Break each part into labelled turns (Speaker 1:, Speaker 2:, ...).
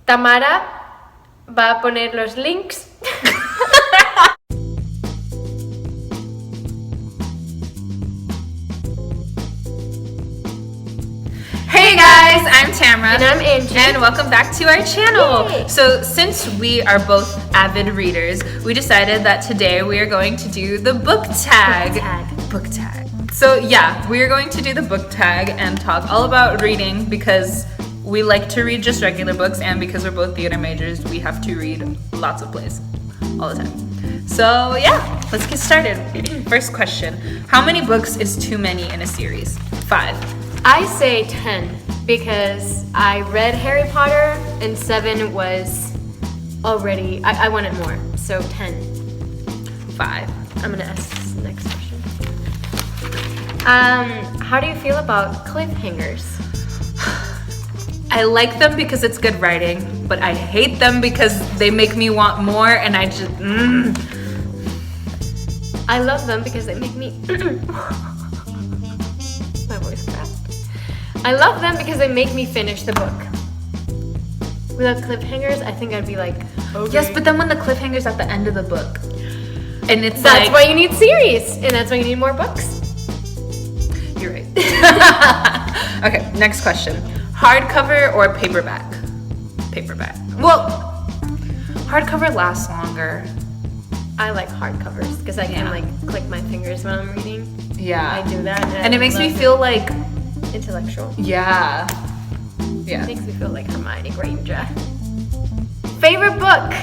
Speaker 1: Tamara va a poner los links.
Speaker 2: Hey guys, I'm Tamarah.
Speaker 1: And I'm Angie.
Speaker 2: And welcome back to our channel.
Speaker 1: Yay.
Speaker 2: So since we are both avid readers, we decided that today we are going to do the book tag. Book tag. So yeah, we are going to do the book tag and talk all about reading because we like to read just regular books, and because we're both theater majors, we have to read lots of plays all the time. So yeah, let's get started. First question, how many books is too many in a series? 5.
Speaker 1: I say 10 because I read Harry Potter and 7 was already, I wanted more, so 10.
Speaker 2: 5.
Speaker 1: I'm gonna ask this next question. How do you feel about cliffhangers?
Speaker 2: I like them because it's good writing, but I hate them because they make me want more, and I just,
Speaker 1: I love them because they make me, my voice cracked. I love them because they make me finish the book. Without cliffhangers, I think I'd be like, okay.
Speaker 2: Yes, but then when the cliffhanger's at the end of the book, and it's
Speaker 1: That's
Speaker 2: like,
Speaker 1: why you need series, and that's why you need more books.
Speaker 2: you're right. Okay, next question. Hardcover or paperback? Paperback. Well, hardcover lasts longer.
Speaker 1: I like hardcovers because I can like click my fingers when I'm reading.
Speaker 2: Yeah.
Speaker 1: I do that.
Speaker 2: And it makes me feel like,
Speaker 1: intellectual.
Speaker 2: yeah.
Speaker 1: It makes me feel like Hermione Granger. Favorite book?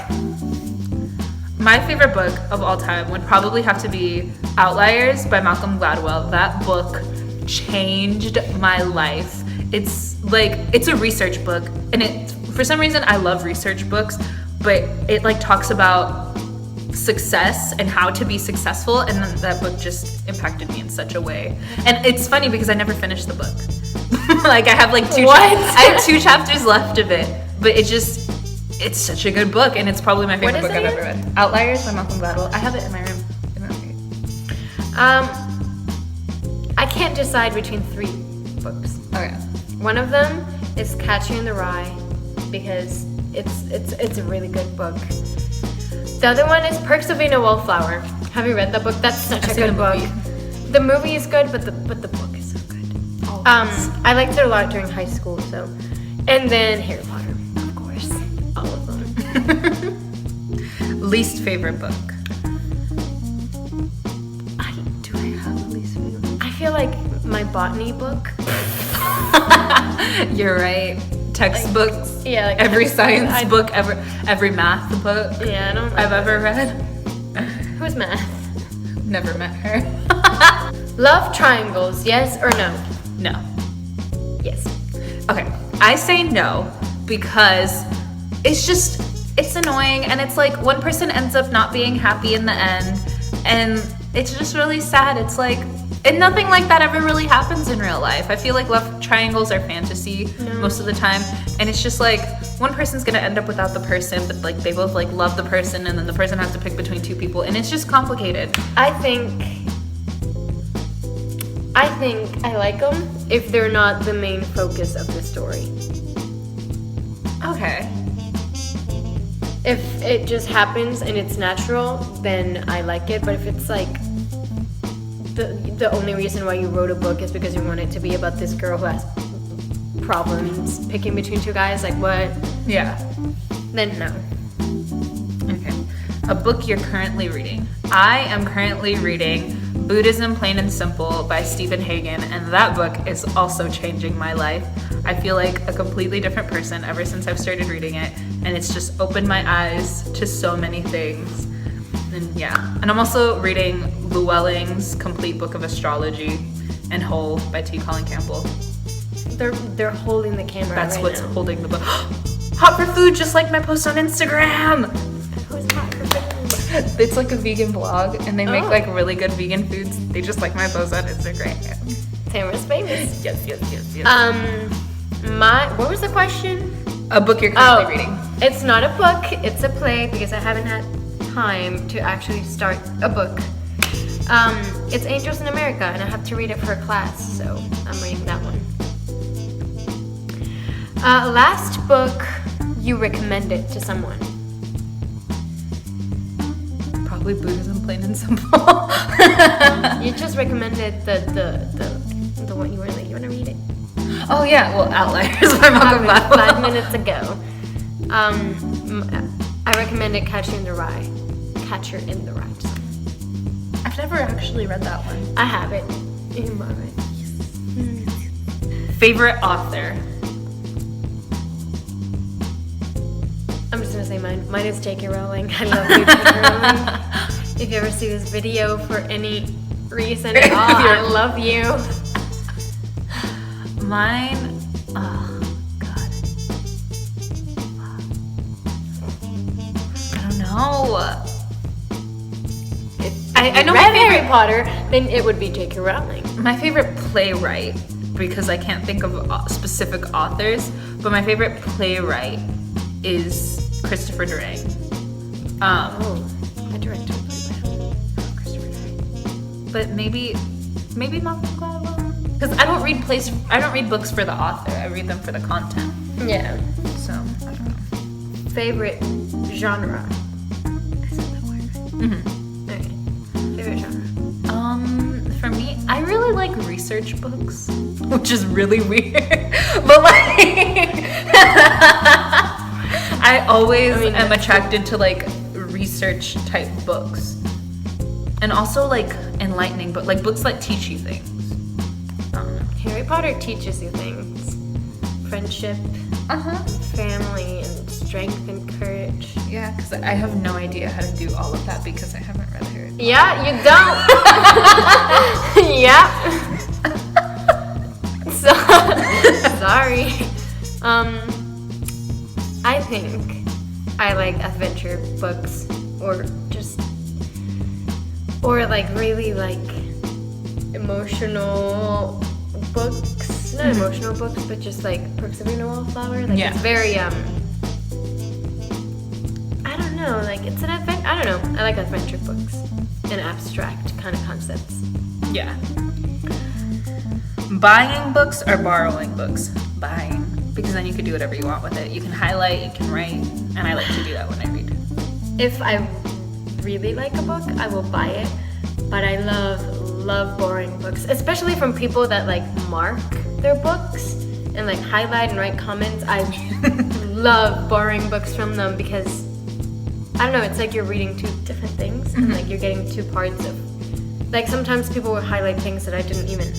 Speaker 2: My favorite book of all time would probably have to be Outliers by Malcolm Gladwell. That book changed my life. It's like, it's a research book, and it, for some reason I love research books, but it like talks about success and how to be successful, and then that book just impacted me in such a way. And it's funny because I never finished the book. Like I have like I have 2 chapters left of it, but it's such a good book, and it's probably my favorite book I've ever read. Outliers by Malcolm Gladwell. I have it in my room.
Speaker 1: I can't decide between 3 books.
Speaker 2: Okay.
Speaker 1: One of them is Catcher in the Rye because it's a really good book. The other one is Perks of Being a Wallflower. Have you read that book? That's such a good book. The movie is good, but the book is so good. I liked it a lot during high school, so. And then Harry Potter, of course, all of them.
Speaker 2: Least favorite book. Do I have a least favorite?
Speaker 1: I feel like my botany book.
Speaker 2: You're right. Textbooks.
Speaker 1: Yeah, like
Speaker 2: every science book, every math book.
Speaker 1: Yeah, I don't.
Speaker 2: I've ever read.
Speaker 1: Who's math?
Speaker 2: Never met her.
Speaker 1: Love triangles, yes or no?
Speaker 2: No.
Speaker 1: Yes.
Speaker 2: Okay, I say no because it's annoying, and it's like one person ends up not being happy in the end, and it's just really sad. It's like, and nothing like that ever really happens in real life. I feel like love triangles are fantasy most of the time, and it's just like one person's gonna end up without the person, but like they both like love the person, and then the person has to pick between 2 people, and it's just complicated.
Speaker 1: I think I like them if they're not the main focus of the story.
Speaker 2: Okay.
Speaker 1: If it just happens and it's natural, then I like it. But if it's like the only reason why you wrote a book is because you want it to be about this girl who has problems picking between 2 guys, like what?
Speaker 2: Yeah.
Speaker 1: Then no.
Speaker 2: Okay. A book you're currently reading. I am currently reading Buddhism Plain and Simple by Stephen Hagen, and that book is also changing my life. I feel like a completely different person ever since I've started reading it, and it's just opened my eyes to so many things. And yeah, and I'm also reading Llewellyn's Complete Book of Astrology and Whole by T. Colin Campbell.
Speaker 1: They're holding the camera.
Speaker 2: That's
Speaker 1: right
Speaker 2: what's
Speaker 1: now.
Speaker 2: holding the book. Hot for food, just like my post on Instagram.
Speaker 1: Who's hot for food?
Speaker 2: It's like a vegan blog, and they make like really good vegan foods. They just like my post on Instagram.
Speaker 1: Tamarah's famous.
Speaker 2: Yes.
Speaker 1: What was the question?
Speaker 2: A book you're currently reading.
Speaker 1: It's not a book, it's a play because I haven't had time to actually start a book. It's Angels in America, and I have to read it for a class, so I'm reading that one. Last book you recommend it to someone?
Speaker 2: Probably Buddhism, plain and simple.
Speaker 1: You just recommended the one you were like, you want to read it?
Speaker 2: Oh yeah, well, Outliers by Malcolm Gladwell.
Speaker 1: 5 minutes ago. I recommended Catcher in the Rye. Catcher in the Rye.
Speaker 2: I've never actually read that one.
Speaker 1: I have it. You can borrow it.
Speaker 2: Favorite author?
Speaker 1: I'm just gonna say mine. Mine is J.K. Rowling. I love you, J.K. Rowling. If you ever see this video for any reason at all, I love you.
Speaker 2: Mine, oh God. I don't know.
Speaker 1: I know my favorite Harry Potter, then it would be J.K. Rowling.
Speaker 2: My favorite playwright, because I can't think of specific authors, but my favorite playwright is Christopher Durang.
Speaker 1: I directed a play by him. Christopher Durang.
Speaker 2: But maybe Malcolm Gladwell. Because I don't read books for the author. I read them for the content.
Speaker 1: Yeah.
Speaker 2: So I don't know.
Speaker 1: Favorite genre. I said that word.
Speaker 2: Mm-hmm.
Speaker 1: Okay. Favorite genre.
Speaker 2: For me, I really like research books, which is really weird. But like, I always am attracted to like research type books, and also like enlightening, but like books that teach you things.
Speaker 1: Harry Potter teaches you things. Friendship, family, and strength and courage.
Speaker 2: Yeah, because I have no idea how to do all of that because I haven't read Harry Potter.
Speaker 1: Yeah, you don't. Yeah. So, sorry. I think I like adventure books or like really like emotional books. Not emotional books, but just like Perks of Being a Wallflower. Like it's very I don't know, like it's an adventure. I don't know. I like adventure books and abstract kind of concepts.
Speaker 2: Yeah. Buying books or borrowing books? Buying. Because then you can do whatever you want with it. You can highlight, you can write, and I like to do that when I read.
Speaker 1: If I really like a book, I will buy it. But I love borrowing books, especially from people that like mark their books and like highlight and write comments. I love borrowing books from them because I don't know, it's like you're reading two different things and like you're getting two parts of, like sometimes people will highlight things that I didn't even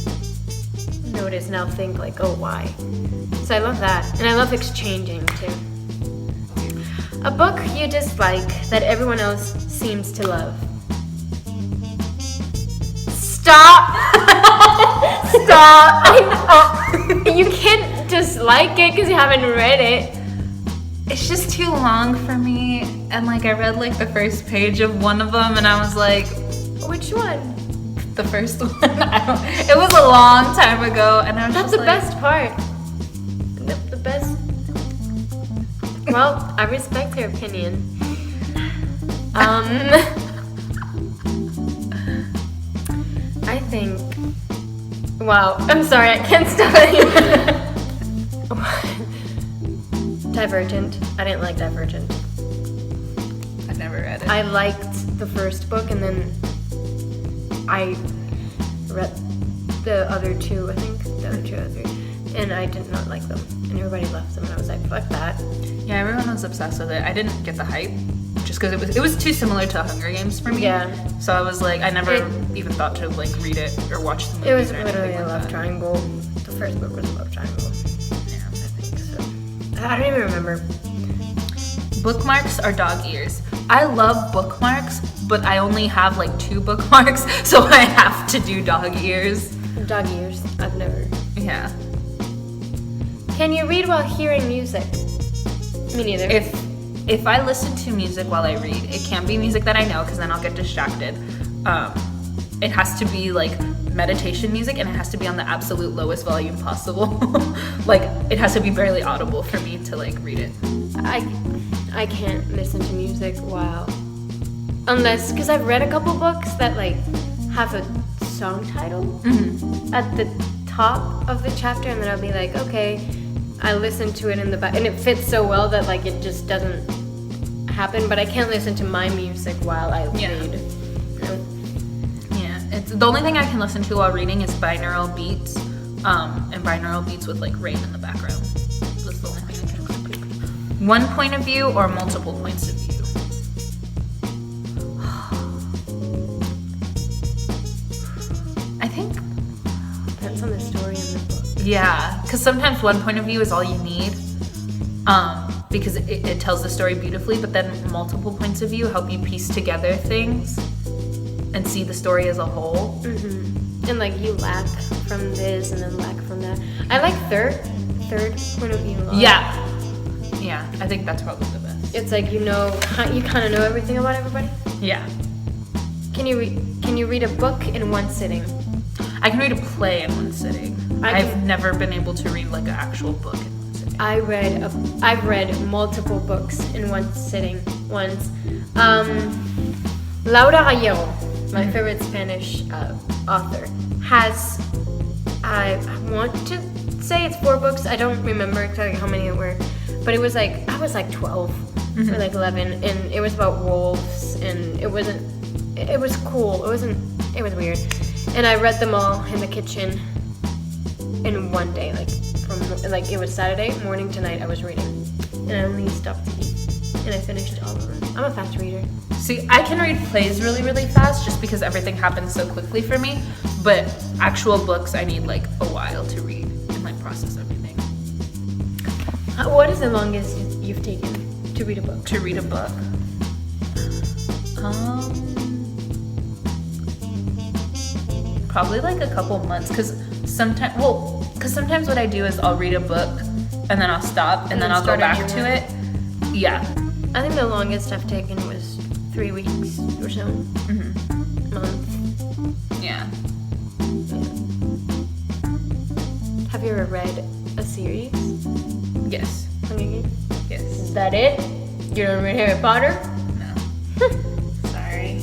Speaker 1: notice, now think like, oh, why? So I love that, and I love exchanging too. A book you dislike that everyone else seems to love. Stop! Stop! You can't dislike it because you haven't read it.
Speaker 2: It's just too long for me, and like I read like the first page of one of them, and I was like,
Speaker 1: which one?
Speaker 2: The first one. It was a long time ago, and I was
Speaker 1: That's
Speaker 2: just
Speaker 1: the
Speaker 2: like,
Speaker 1: best part. The best. Well, I respect her opinion. I think. Wow, I'm sorry, I can't stop it. Divergent. I didn't like Divergent.
Speaker 2: I've never read it.
Speaker 1: I liked the first book, and then I read the other two, I think, the other 2 or 3, and I did not like them, and everybody loved them, and I was like, fuck that.
Speaker 2: Yeah, everyone was obsessed with it. I didn't get the hype, just because it was too similar to Hunger Games for me.
Speaker 1: Yeah.
Speaker 2: So I was like, I never even thought to like read it or watch the movies.
Speaker 1: It was
Speaker 2: or
Speaker 1: literally
Speaker 2: anything
Speaker 1: a
Speaker 2: like
Speaker 1: love
Speaker 2: that.
Speaker 1: triangle. The first book was a love triangle.
Speaker 2: Yeah.
Speaker 1: I think so. I don't even remember.
Speaker 2: Bookmarks or dog ears? I love bookmarks, but I only have like 2 bookmarks, so I have to do dog ears.
Speaker 1: Dog ears. I've never.
Speaker 2: Yeah.
Speaker 1: Can you read while hearing music? Me neither.
Speaker 2: If I listen to music while I read, it can't be music that I know because then I'll get distracted. It has to be like meditation music, and it has to be on the absolute lowest volume possible. Like it has to be barely audible for me to like read it.
Speaker 1: I can't listen to music while, unless, because I've read a couple books that like have a song title at the top of the chapter, and then I'll be like, okay, I listen to it in the back, and it fits so well that like it just doesn't happen. But I can't listen to my music while I read.
Speaker 2: Yeah, it's the only thing I can listen to while reading is binaural beats, and binaural beats with like rain in the background. That's the only thing I can listen to. One point of view or multiple points of view. I think
Speaker 1: Depends on the story in the book.
Speaker 2: yeah, because sometimes one point of view is all you need, because it tells the story beautifully. But then multiple points of view help you piece together things and see the story as a whole.
Speaker 1: And like you lack from this and then lack from that. I like third point of view a lot.
Speaker 2: Yeah, I think that's probably the best.
Speaker 1: It's like you kind of know everything about everybody.
Speaker 2: Yeah,
Speaker 1: Can you read a book in one sitting?
Speaker 2: I can read a play in one sitting. I've never been able to read like an actual book in one sitting.
Speaker 1: I've read multiple books in one sitting once. Laura Gallego, my favorite Spanish author, has, I want to say it's 4 books. I don't remember exactly how many it were, but it was like I was like 12 or like 11, and it was about wolves, and it was cool. It was weird. And I read them all in the kitchen in one day, like it was Saturday morning to night I was reading, and I only stopped to eat, and I finished all of them. I'm a fast reader.
Speaker 2: See, I can read plays really, really fast just because everything happens so quickly for me. But actual books, I need like a while to read and like process everything.
Speaker 1: What is the longest you've taken to read a book?
Speaker 2: To read a book, probably like a couple months. Because sometimes what I do is I'll read a book and then I'll stop and then I'll go back to it. Yeah.
Speaker 1: I think the longest I've taken was 3 weeks or so. Month.
Speaker 2: Yeah.
Speaker 1: Have you ever read a series?
Speaker 2: Yes. Yes.
Speaker 1: Is that it? You don't read Harry Potter?
Speaker 2: No. Sorry.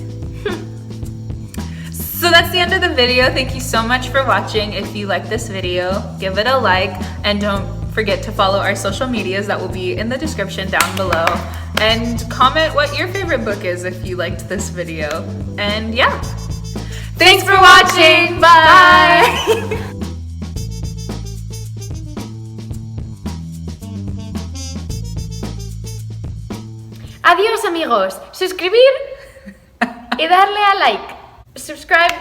Speaker 2: So that's the end of the video. Thank you so much for watching. If you like this video, give it a like, and don't forget to follow our social medias that will be in the description down below. And comment what your favorite book is if you liked this video. And yeah. Thanks for watching. Bye.
Speaker 1: Adiós, amigos. Suscribir y darle a like. Subscribe.